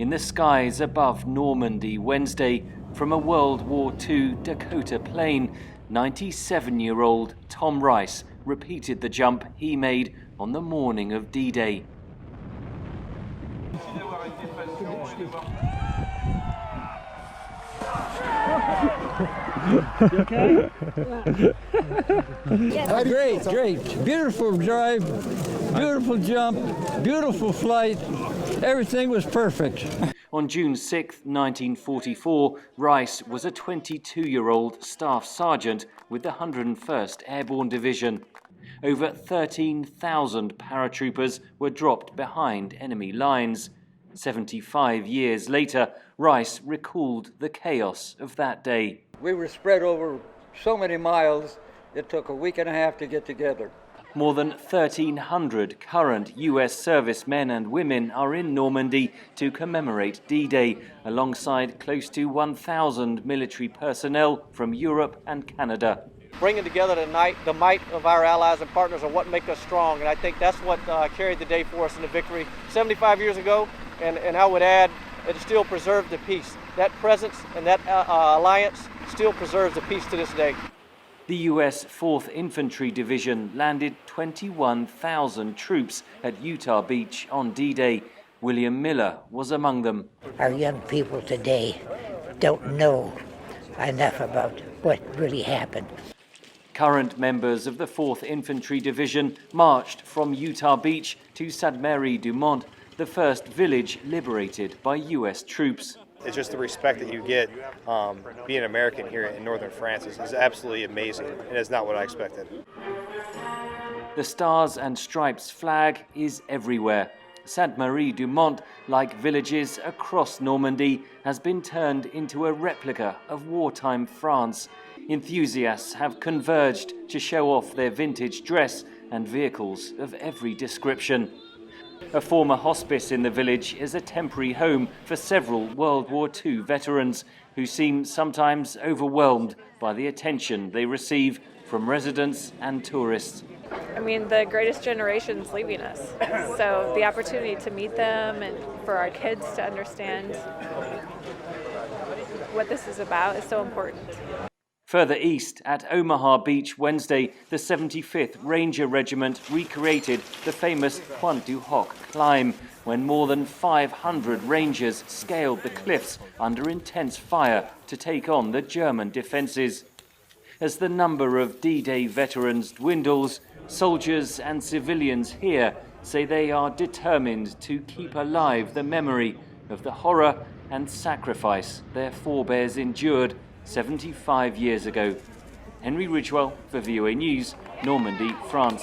in the skies above Normandy Wednesday from a World War II Dakota plane. 97-year-old Tom Rice repeated the jump he made on the morning of D-Day. You okay? Great. Beautiful drive, beautiful jump, beautiful flight. Everything was perfect. On June 6, 1944, Rice was a 22-year-old staff sergeant with the 101st Airborne Division. Over 13,000 paratroopers were dropped behind enemy lines. 75 years later, Rice recalled the chaos of that day. We were spread over so many miles, it took a week and a half to get together. More than 1,300 current US servicemen and women are in Normandy to commemorate D-Day, alongside close to 1,000 military personnel from Europe and Canada. Bringing together tonight the might of our allies and partners are what make us strong, and I think that's what carried the day for us in the victory 75 years ago, and I would add, it still preserved the peace. That presence and that alliance still preserves the peace to this day. The US 4th Infantry Division landed 21,000 troops at Utah Beach on D-Day. William Miller was among them. Our young people today don't know enough about what really happened. Current members of the 4th Infantry Division marched from Utah Beach to Sainte-Marie-du-Mont, the first village liberated by US troops. It's just the respect that you get being American here in northern France is absolutely amazing, and it's not what I expected. The Stars and Stripes flag is everywhere. Sainte-Marie-du-Mont, like villages across Normandy, has been turned into a replica of wartime France. Enthusiasts have converged to show off their vintage dress and vehicles of every description. A former hospice in the village is a temporary home for several World War II veterans who seem sometimes overwhelmed by the attention they receive from residents and tourists. I mean, the greatest generation's leaving us, so the opportunity to meet them and for our kids to understand what this is about is so important. Further east, at Omaha Beach Wednesday, the 75th Ranger Regiment recreated the famous Pointe du Hoc climb, when more than 500 Rangers scaled the cliffs under intense fire to take on the German defences. As the number of D-Day veterans dwindles, soldiers and civilians here say they are determined to keep alive the memory of the horror and sacrifice their forebears endured 75 years ago. Henry Ridgwell for VOA News, Normandy, France.